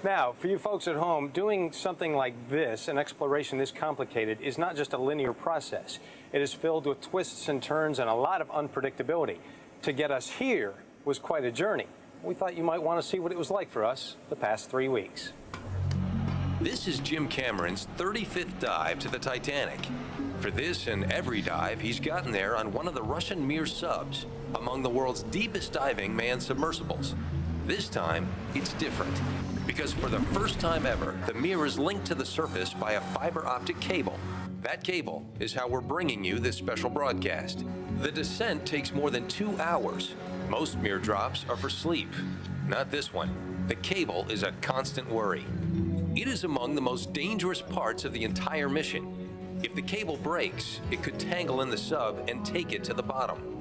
Now, for you folks at home, doing something like this, an exploration this complicated, is not just a linear process. It is filled with twists and turns and a lot of unpredictability. To get us here was quite a journey. We thought you might want to see what it was like for us the past 3 weeks. This is Jim Cameron's 35th dive to the Titanic. For this and every dive, he's gotten there on one of the Russian Mir subs, among the world's deepest diving manned submersibles. This time, it's different, because for the first time ever, the Mir is linked to the surface by a fiber optic cable. That cable is how we're bringing you this special broadcast. The descent takes more than 2 hours. Most Mir drops are for sleep. Not this one. The cable is a constant worry. It is among the most dangerous parts of the entire mission. If the cable breaks, it could tangle in the sub and take it to the bottom.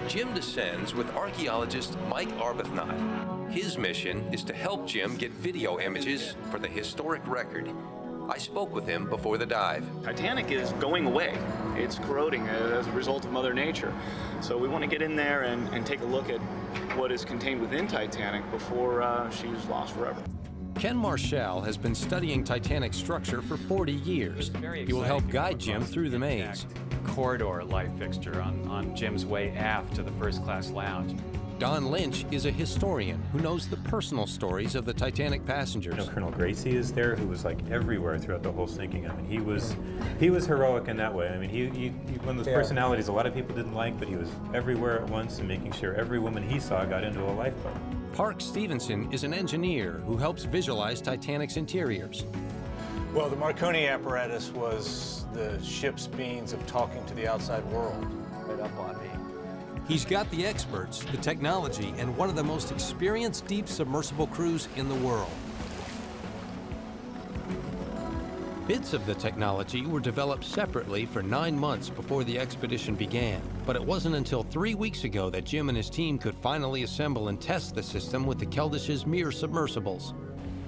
Jim descends with archaeologist Mike Arbuthnot. His mission is to help Jim get video images for the historic record. I spoke with him before the dive. Titanic is going away. It's corroding as a result of Mother Nature. So we want to get in there and take a look at what is contained within Titanic before she's lost forever. Ken Marshall has been studying Titanic's structure for 40 years. He will help guide Jim through the maze. Corridor light fixture on Jim's way aft to the first-class lounge. Don Lynch is a historian who knows the personal stories of the Titanic passengers. You know, Colonel Gracie is there, who was like everywhere throughout the whole sinking. I mean, he was heroic in that way. I mean, he one of those personalities a lot of people didn't like, but he was everywhere at once and making sure every woman he saw got into a lifeboat. Park Stevenson is an engineer who helps visualize Titanic's interiors. Well, the Marconi apparatus was the ship's means of talking to the outside world. Right up on me. He's got the experts, the technology, and one of the most experienced deep submersible crews in the world. Bits of the technology were developed separately for 9 months before the expedition began, but it wasn't until 3 weeks ago that Jim and his team could finally assemble and test the system with the Keldish's Mir submersibles.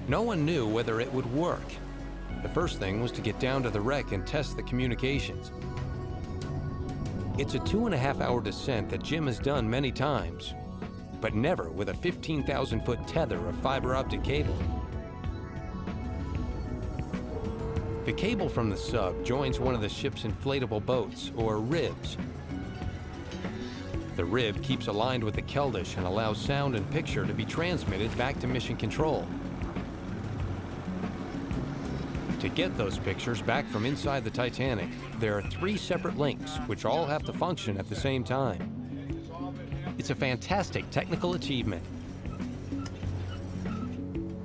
No one knew whether it would work. The first thing was to get down to the wreck and test the communications. It's a 2.5-hour descent that Jim has done many times, but never with a 15,000-foot tether of fiber optic cable. The cable from the sub joins one of the ship's inflatable boats, or ribs. The rib keeps aligned with the Keldysh and allows sound and picture to be transmitted back to Mission Control. To get those pictures back from inside the Titanic, there are 3 separate links which all have to function at the same time. It's a fantastic technical achievement.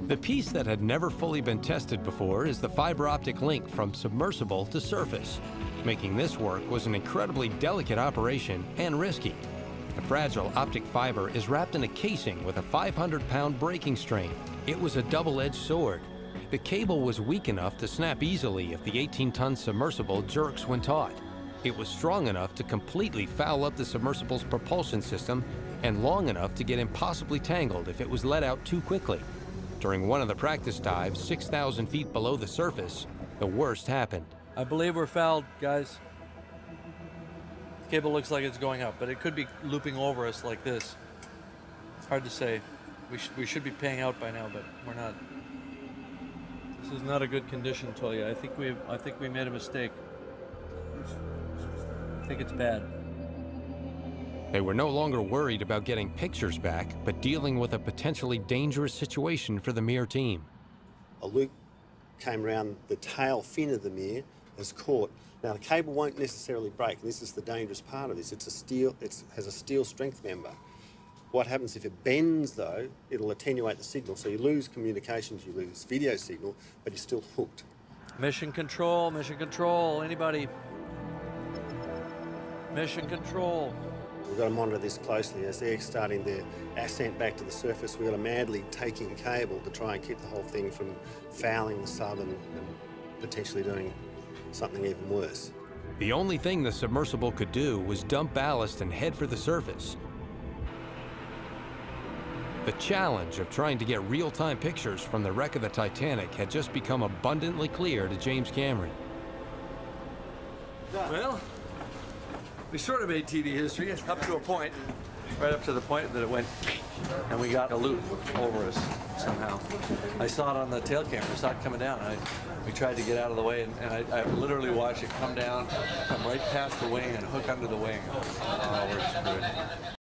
The piece that had never fully been tested before is the fiber optic link from submersible to surface. Making this work was an incredibly delicate operation and risky. The fragile optic fiber is wrapped in a casing with a 500-pound breaking strain. It was a double-edged sword. The cable was weak enough to snap easily if the 18-ton submersible jerks when taut. It was strong enough to completely foul up the submersible's propulsion system and long enough to get impossibly tangled if it was let out too quickly. During one of the practice dives, 6,000 feet below the surface, the worst happened. I believe we're fouled, guys. The cable looks like it's going up, but it could be looping over us like this. It's hard to say. We should be paying out by now, but we're not. This is not a good condition, Tolia. I think we made a mistake. I think it's bad. They were no longer worried about getting pictures back, but dealing with a potentially dangerous situation for the Mir team. A loop came around the tail fin of the Mir, has caught. Now the cable won't necessarily break, and this is the dangerous part of this. It has a steel strength member. What happens if it bends, though, it'll attenuate the signal, so you lose communications, you lose video signal, but you're still hooked. Mission control, anybody? Mission control. We've got to monitor this closely as they're starting their ascent back to the surface. We've got to madly take in cable to try and keep the whole thing from fouling the sub and potentially doing something even worse. The only thing the submersible could do was dump ballast and head for the surface. The challenge of trying to get real-time pictures from the wreck of the Titanic had just become abundantly clear to James Cameron. Well, we sort of made TV history up to a point, right up to the point that it went and we got a loop over us. somehow. I saw it on the tail camera. I saw it coming down. We tried to get out of the way, and I literally watched it come down, come right past the wing, and hook under the wing. Oh, we're screwed.